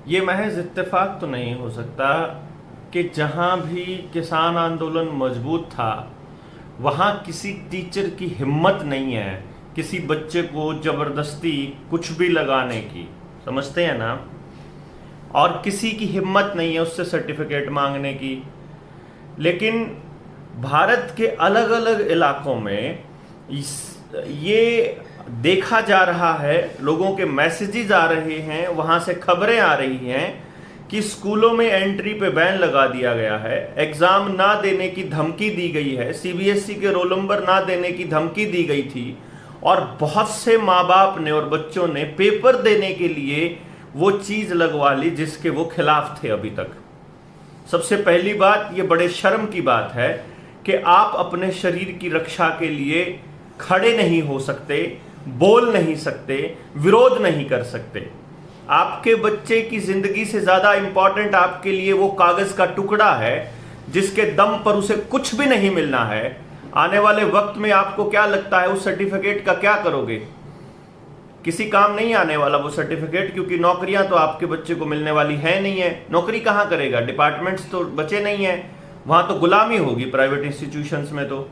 ये महज इत्तेफाक तो नहीं हो सकता कि जहां भी किसान आंदोलन मजबूत था वहां किसी टीचर की हिम्मत नहीं है किसी बच्चे को जबरदस्ती कुछ भी लगाने की। समझते हैं ना? और किसी की हिम्मत नहीं है उससे सर्टिफिकेट मांगने की। लेकिन भारत के अलग अलग इलाकों में ये देखा जा रहा है, लोगों के मैसेजेस आ रहे हैं, वहां से खबरें आ रही हैं कि स्कूलों में एंट्री पे बैन लगा दिया गया है, एग्जाम ना देने की धमकी दी गई है, सीबीएसई के रोल नंबर ना देने की धमकी दी गई थी। और बहुत से माँ बाप ने और बच्चों ने पेपर देने के लिए वो चीज लगवा ली जिसके वो खिलाफ थे अभी तक। सबसे पहली बात, ये बड़े शर्म की बात है कि आप अपने शरीर की रक्षा के लिए खड़े नहीं हो सकते, बोल नहीं सकते, विरोध नहीं कर सकते। आपके बच्चे की जिंदगी से ज्यादा इंपॉर्टेंट आपके लिए वो कागज का टुकड़ा है जिसके दम पर उसे कुछ भी नहीं मिलना है। आने वाले वक्त में आपको क्या लगता है उस सर्टिफिकेट का क्या करोगे? किसी काम नहीं आने वाला वो सर्टिफिकेट, क्योंकि नौकरियां तो आपके बच्चे को मिलने वाली है नहीं है। नौकरी कहां करेगा? डिपार्टमेंट्स तो बचे नहीं है, वहां तो गुलामी होगी प्राइवेट इंस्टीट्यूशंस में। तो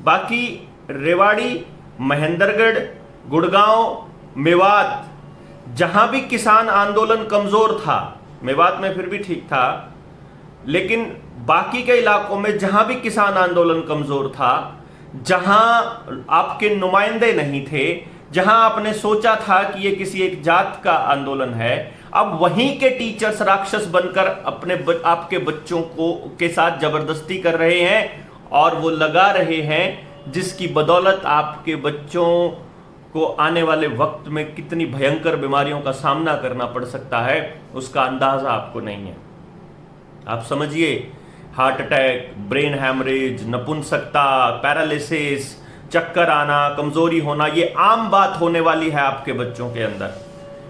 बाकी रेवाड़ी, महेंद्रगढ़, गुड़गांव, मेवात, जहां भी किसान आंदोलन कमजोर था, मेवात में फिर भी ठीक था, लेकिन बाकी के इलाकों में जहां भी किसान आंदोलन कमजोर था, जहां आपके नुमाइंदे नहीं थे, जहां आपने सोचा था कि ये किसी एक जात का आंदोलन है, अब वहीं के टीचर्स राक्षस बनकर आपके बच्चों को के साथ जबरदस्ती कर रहे हैं और वो लगा रहे हैं, जिसकी बदौलत आपके बच्चों को आने वाले वक्त में कितनी भयंकर बीमारियों का सामना करना पड़ सकता है उसका अंदाजा आपको नहीं है। आप समझिए, हार्ट अटैक, ब्रेन हैमरेज, नपुंसकता, पैरालिसिस, चक्कर आना, कमजोरी होना, ये आम बात होने वाली है आपके बच्चों के अंदर।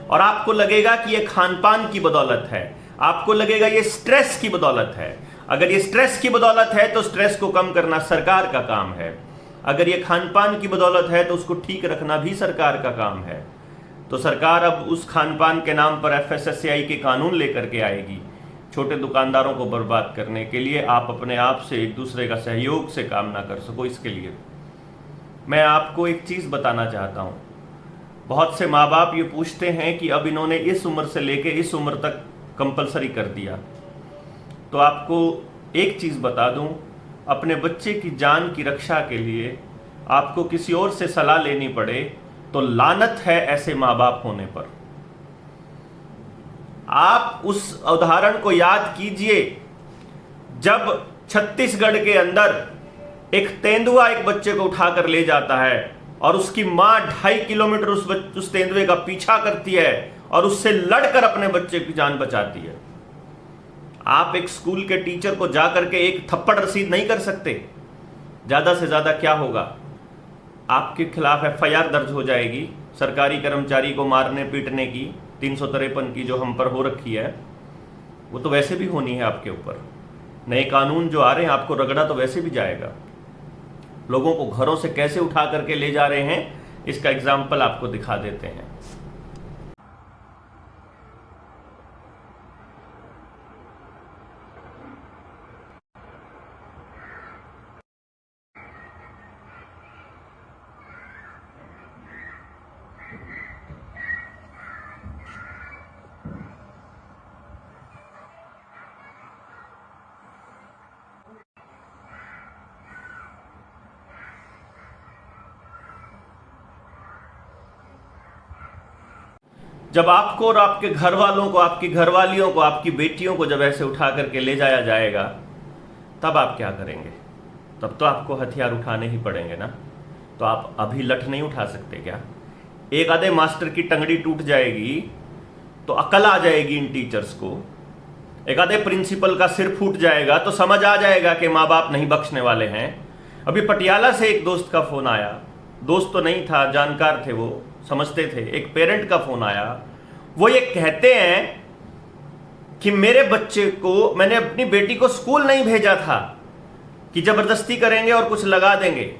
और आपको लगेगा कि ये खान पान की बदौलत है, आपको लगेगा ये स्ट्रेस की बदौलत है। अगर ये स्ट्रेस की बदौलत है तो स्ट्रेस को कम करना सरकार का काम है। अगर ये खान पान की बदौलत है तो उसको ठीक रखना भी सरकार का काम है। तो सरकार अब उस खान पान के नाम पर एफएसएसएआई के कानून लेकर के आएगी, छोटे दुकानदारों को बर्बाद करने के लिए। आप अपने आप से एक दूसरे का सहयोग से काम ना कर सको, इसके लिए मैं आपको एक चीज बताना चाहता हूं। बहुत से माँ बाप ये पूछते हैं कि अब इन्होंने इस उम्र से लेके इस उम्र तक कंपलसरी कर दिया, तो आपको एक चीज बता दूं, अपने बच्चे की जान की रक्षा के लिए आपको किसी और से सलाह लेनी पड़े तो लानत है ऐसे माँ बाप होने पर। आप उस उदाहरण को याद कीजिए जब छत्तीसगढ़ के अंदर एक तेंदुआ एक बच्चे को उठाकर ले जाता है और उसकी मां 2.5 किलोमीटर उस तेंदुए का पीछा करती है और उससे लड़कर अपने बच्चे की जान बचाती है। आप एक स्कूल के टीचर को जाकर के एक थप्पड़ रसीद नहीं कर सकते। ज्यादा से ज्यादा क्या होगा, आपके खिलाफ एफआईआर दर्ज हो जाएगी सरकारी कर्मचारी को मारने पीटने की, 353 की जो हम पर हो रखी है, वो तो वैसे भी होनी है आपके ऊपर। नए कानून जो आ रहे हैं, आपको रगड़ा तो वैसे भी जाएगा। लोगों को घरों से कैसे उठा करके ले जा रहे हैं, इसका एग्जाम्पल आपको दिखा देते हैं। जब आपको और आपके घर वालों को, आपकी घरवालियों को, आपकी बेटियों को जब ऐसे उठा करके ले जाया जाएगा, तब आप क्या करेंगे? तब तो आपको हथियार उठाने ही पड़ेंगे ना। तो आप अभी लठ नहीं उठा सकते क्या? एक आधे मास्टर की टंगड़ी टूट जाएगी तो अकल आ जाएगी इन टीचर्स को, एक आधे प्रिंसिपल का सिर फूट जाएगा तो समझ आ जाएगा कि माँ बाप नहीं बख्शने वाले हैं। अभी पटियाला से एक दोस्त का फोन आया, दोस्त तो नहीं था, जानकार थे, वो समझते थे। एक पेरेंट का फोन आया, वो ये कहते हैं कि मेरे बच्चे को, मैंने अपनी बेटी को स्कूल नहीं भेजा था कि जबरदस्ती करेंगे और कुछ लगा देंगे,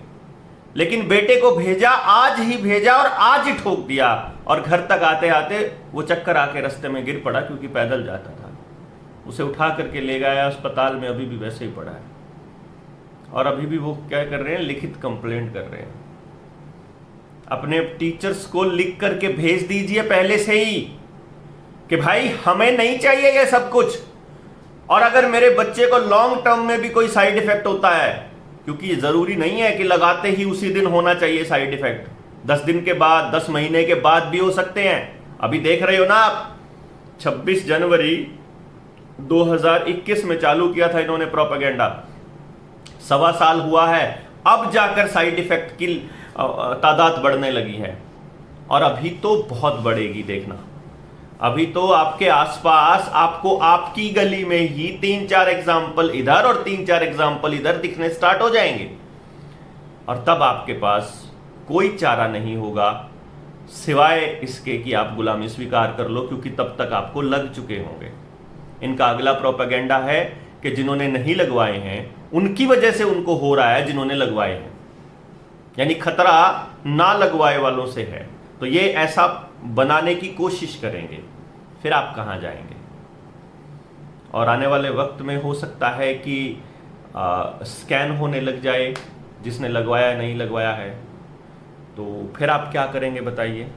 लेकिन बेटे को भेजा, आज ही भेजा और आज ही ठोक दिया। और घर तक आते आते वो चक्कर आके रास्ते में गिर पड़ा, क्योंकि पैदल जाता था। उसे उठा करके ले गया अस्पताल में, अभी भी वैसे ही पड़ा है। और अभी भी वो क्या कर रहे हैं, लिखित कंप्लेंट कर रहे हैं। अपने टीचर्स को लिख करके भेज दीजिए पहले से ही कि भाई हमें नहीं चाहिए ये सब कुछ, और अगर मेरे बच्चे को लॉन्ग टर्म में भी कोई साइड इफेक्ट होता है, क्योंकि ये जरूरी नहीं है कि लगाते ही उसी दिन होना चाहिए साइड इफेक्ट, 10 दिन के बाद, 10 महीने के बाद भी हो सकते हैं। अभी देख रहे हो ना आप, 26 जनवरी 2021 में चालू किया था इन्होंने प्रोपेगेंडा, 1.25 साल हुआ है, अब जाकर साइड इफेक्ट की तादाद बढ़ने लगी है। और अभी तो बहुत बढ़ेगी, देखना। अभी तो आपके आसपास आपको आपकी गली में ही 3-4 एग्जाम्पल इधर और 3-4 एग्जाम्पल इधर दिखने स्टार्ट हो जाएंगे, और तब आपके पास कोई चारा नहीं होगा सिवाय इसके कि आप गुलामी स्वीकार कर लो, क्योंकि तब तक आपको लग चुके होंगे। इनका अगला प्रोपेगेंडा है कि जिन्होंने नहीं लगवाए हैं उनकी वजह से उनको हो रहा है जिन्होंने लगवाए हैं, यानी खतरा ना लगवाए वालों से है। तो ये ऐसा बनाने की कोशिश करेंगे, फिर आप कहां जाएंगे। और आने वाले वक्त में हो सकता है कि स्कैन होने लग जाए, जिसने लगवाया नहीं लगवाया है, तो फिर आप क्या करेंगे बताइए।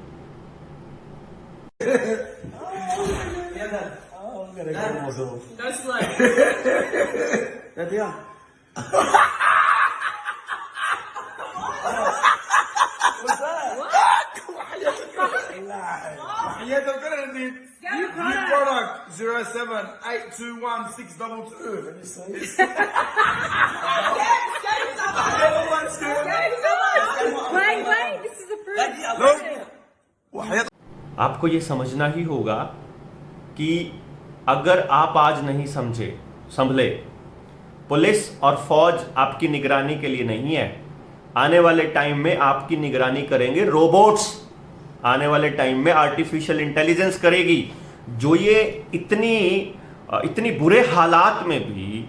Yeah, they're gonna need new product 078216222. Let me see. Wait, this is approved. Look. आपको ये समझना ही होगा कि अगर आप आज नहीं संभले, पुलिस और फौज आपकी निगरानी के लिए नहीं है। आने वाले टाइम में आपकी निगरानी करेंगे रोबोट्स, आने वाले टाइम में आर्टिफिशियल इंटेलिजेंस करेगी। जो ये इतनी बुरे हालात में भी,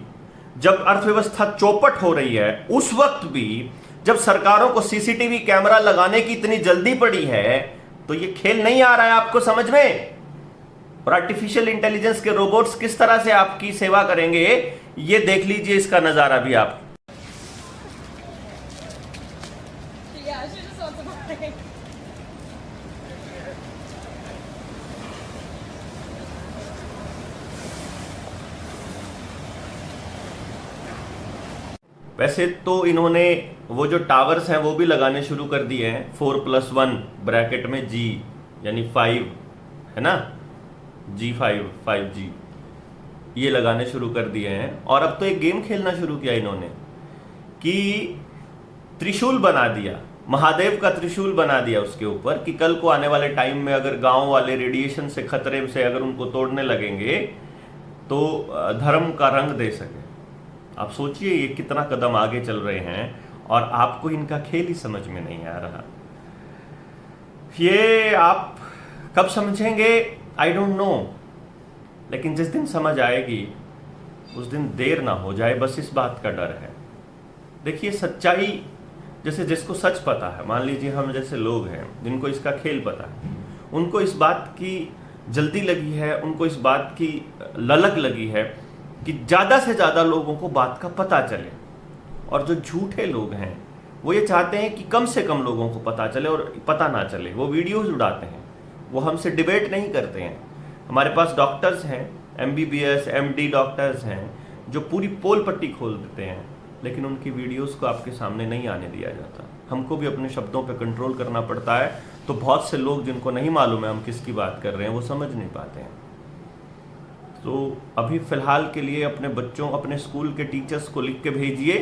जब अर्थव्यवस्था चौपट हो रही है, उस वक्त भी जब सरकारों को सीसीटीवी कैमरा लगाने की इतनी जल्दी पड़ी है, तो ये खेल नहीं आ रहा है आपको समझ में। और आर्टिफिशियल इंटेलिजेंस के रोबोट्स किस तरह से आपकी सेवा करेंगे, ये देख लीजिए इसका नजारा भी आप। Yeah, she just wants to buy. वैसे तो इन्होंने वो जो टावर्स हैं वो भी लगाने शुरू कर दिए हैं, 4+1 ब्रैकेट में G यानी 5 है ना, G5 5G ये लगाने शुरू कर दिए हैं। और अब तो एक गेम खेलना शुरू किया इन्होंने कि त्रिशूल बना दिया, महादेव का त्रिशूल बना दिया उसके ऊपर, कि कल को आने वाले टाइम में अगर गांव वाले रेडिएशन से खतरे से अगर उनको तोड़ने लगेंगे तो धर्म का रंग दे सके। आप सोचिए ये कितना कदम आगे चल रहे हैं, और आपको इनका खेल ही समझ में नहीं आ रहा। ये आप कब समझेंगे आई डोंट नो, लेकिन जिस दिन समझ आएगी उस दिन देर ना हो जाए, बस इस बात का डर है। देखिए सच्चाई, जैसे जिसको सच पता है, मान लीजिए हम जैसे लोग हैं जिनको इसका खेल पता है, उनको इस बात की जल्दी लगी है, उनको इस बात की ललक लगी है कि ज़्यादा से ज़्यादा लोगों को बात का पता चले। और जो झूठे लोग हैं वो ये चाहते हैं कि कम से कम लोगों को पता चले, और पता ना चले वो वीडियोज़ उड़ाते हैं, वो हमसे डिबेट नहीं करते हैं। हमारे पास डॉक्टर्स हैं, MBBS MD डॉक्टर्स हैं, जो पूरी पोल पट्टी खोल देते हैं, लेकिन उनकी वीडियोस को आपके सामने नहीं आने दिया जाता। हमको भी अपने शब्दों पे कंट्रोल करना पड़ता है, तो बहुत से लोग जिनको नहीं मालूम है हम किसकी बात कर रहे हैं वो समझ नहीं पाते हैं। तो अभी फ़िलहाल के लिए अपने बच्चों, अपने स्कूल के टीचर्स को लिख के भेजिए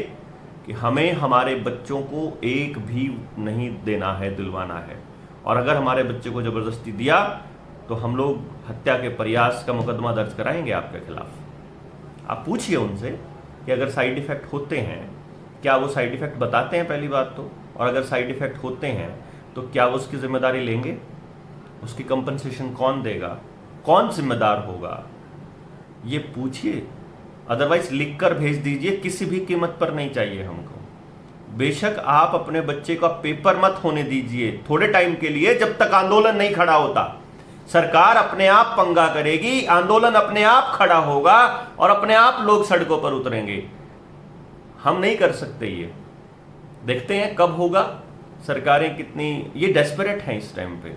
कि हमें हमारे बच्चों को एक भी नहीं देना है, दिलवाना है, और अगर हमारे बच्चे को ज़बरदस्ती दिया तो हम लोग हत्या के प्रयास का मुकदमा दर्ज कराएंगे आपके खिलाफ। आप पूछिए उनसे कि अगर साइड इफ़ेक्ट होते हैं, क्या वो साइड इफ़ेक्ट बताते हैं पहली बात तो, और अगर साइड इफ़ेक्ट होते हैं तो क्या वो उसकी जिम्मेदारी लेंगे, उसकी कंपनसेशन कौन देगा, कौन जिम्मेदार होगा, ये पूछिए। अदरवाइज लिख कर भेज दीजिए, किसी भी कीमत पर नहीं चाहिए हमको। बेशक आप अपने बच्चे का पेपर मत होने दीजिए थोड़े टाइम के लिए, जब तक आंदोलन नहीं खड़ा होता। सरकार अपने आप पंगा करेगी, आंदोलन अपने आप खड़ा होगा और अपने आप लोग सड़कों पर उतरेंगे। हम नहीं कर सकते ये। देखते हैं कब होगा। सरकारें कितनी ये डेस्परेट हैं इस टाइम पे।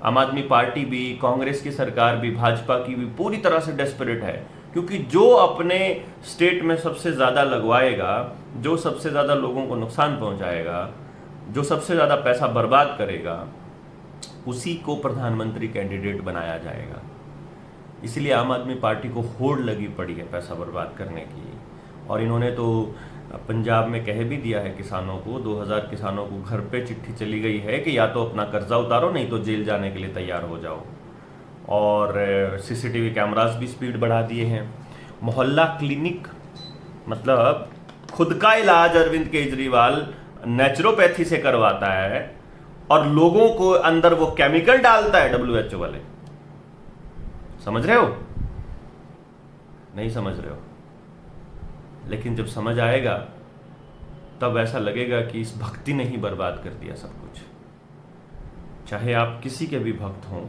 आम आदमी पार्टी भी, कांग्रेस की सरकार भी, भाजपा की भी पूरी तरह से डेस्परेट है, क्योंकि जो अपने स्टेट में सबसे ज़्यादा लगवाएगा, जो सबसे ज़्यादा लोगों को नुकसान पहुंचाएगा, जो सबसे ज़्यादा पैसा बर्बाद करेगा, उसी को प्रधानमंत्री कैंडिडेट बनाया जाएगा। इसलिए आम आदमी पार्टी को होड़ लगी पड़ी है पैसा बर्बाद करने की। और इन्होंने तो पंजाब में कह भी दिया है किसानों को, 2000 किसानों को घर पे चिट्ठी चली गई है कि या तो अपना कर्जा उतारो, नहीं तो जेल जाने के लिए तैयार हो जाओ। और सीसीटीवी कैमरास भी स्पीड बढ़ा दिए हैं। मोहल्ला क्लिनिक, मतलब खुद का इलाज अरविंद केजरीवाल नेचुरोपैथी से करवाता है और लोगों को अंदर वो केमिकल डालता है WHO वाले। समझ रहे हो? नहीं समझ रहे हो? लेकिन जब समझ आएगा तब ऐसा लगेगा कि इस भक्ति ने ही बर्बाद कर दिया सब कुछ। चाहे आप किसी के भी भक्त हों,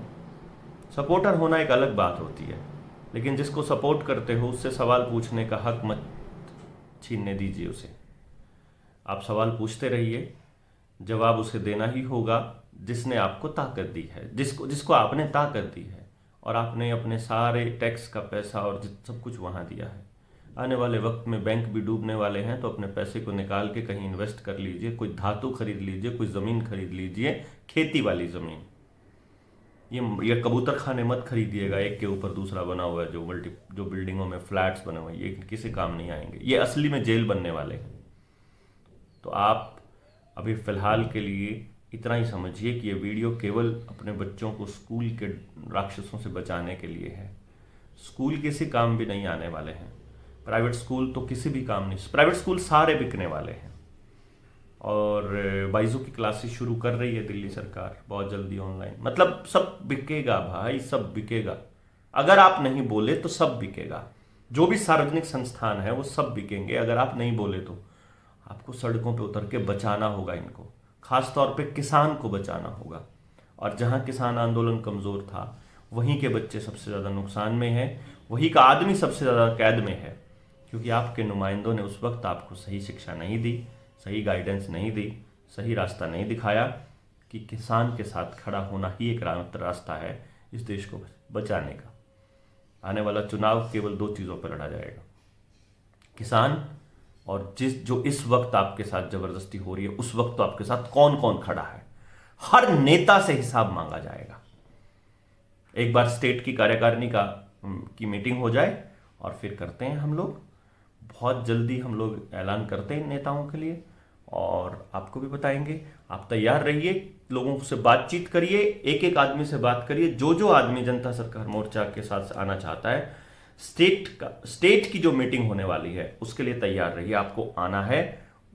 सपोर्टर होना एक अलग बात होती है, लेकिन जिसको सपोर्ट करते हो उससे सवाल पूछने का हक मत छीनने दीजिए उसे। आप सवाल पूछते रहिए, जवाब उसे देना ही होगा जिसने आपको ताकत दी है, जिसको आपने ताकत दी है, और आपने अपने सारे टैक्स का पैसा और सब कुछ वहाँ दिया है। आने वाले वक्त में बैंक भी डूबने वाले हैं, तो अपने पैसे को निकाल के कहीं इन्वेस्ट कर लीजिए, कोई धातु खरीद लीजिए, कोई ज़मीन खरीद लीजिए, खेती वाली ज़मीन। ये कबूतर खाने मत खरीदिएगा, एक के ऊपर दूसरा बना हुआ है, जो बिल्डिंगों में फ्लैट्स बने हुए हैं, ये किसी काम नहीं आएंगे, ये असली में जेल बनने वाले हैं। तो आप अभी फ़िलहाल के लिए इतना ही समझिए कि ये वीडियो केवल अपने बच्चों को स्कूल के राक्षसों से बचाने के लिए है। स्कूल किसी काम भी नहीं आने वाले हैं। प्राइवेट स्कूल तो किसी भी काम नहीं, प्राइवेट स्कूल सारे बिकने वाले हैं। और बाइजू की क्लासेस शुरू कर रही है दिल्ली सरकार बहुत जल्दी ऑनलाइन। मतलब सब बिकेगा भाई, सब बिकेगा। अगर आप नहीं बोले तो सब बिकेगा। जो भी सार्वजनिक संस्थान है वो सब बिकेंगे। अगर आप नहीं बोले तो आपको सड़कों पे उतर के बचाना होगा इनको, खास तौर पे किसान को बचाना होगा। और जहां किसान आंदोलन कमज़ोर था वहीं के बच्चे सबसे ज़्यादा नुकसान में हैं, वहीं का आदमी सबसे ज़्यादा कैद में है, क्योंकि आपके नुमाइंदों ने उस वक्त आपको सही शिक्षा नहीं दी, सही गाइडेंस नहीं दी, सही रास्ता नहीं दिखाया कि किसान के साथ खड़ा होना ही एक रास्ता है इस देश को बचाने का। आने वाला चुनाव केवल 2 चीज़ों पर लड़ा जाएगा, किसान और जो इस वक्त आपके साथ जबरदस्ती हो रही है, उस वक्त तो आपके साथ कौन कौन खड़ा है। हर नेता से हिसाब मांगा जाएगा। एक बार स्टेट की कार्यकारिणी की मीटिंग हो जाए और फिर करते हैं हम लोग, बहुत जल्दी हम लोग ऐलान करते हैं नेताओं के लिए, और आपको भी बताएंगे। आप तैयार रहिए, लोगों से बातचीत करिए, एक एक आदमी से बात करिए। जो आदमी जनता सरकार मोर्चा के साथ आना चाहता है, स्टेट की जो मीटिंग होने वाली है उसके लिए तैयार रहिए। आपको आना है,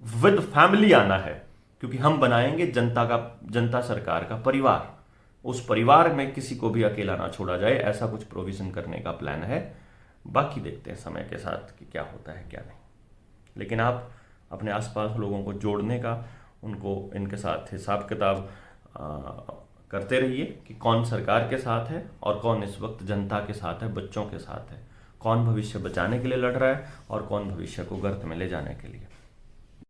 विद फैमिली आना है, क्योंकि हम बनाएंगे जनता सरकार का परिवार। उस परिवार में किसी को भी अकेला ना छोड़ा जाए, ऐसा कुछ प्रोविजन करने का प्लान है। बाकी देखते हैं समय के साथ कि क्या होता है क्या नहीं। लेकिन आप अपने आसपास लोगों को जोड़ने का, उनको इनके साथ हिसाब किताब करते रहिए कि कौन सरकार के साथ है और कौन इस वक्त जनता के साथ है, बच्चों के साथ है, कौन भविष्य बचाने के लिए लड़ रहा है और कौन भविष्य को गर्त में ले जाने के लिए।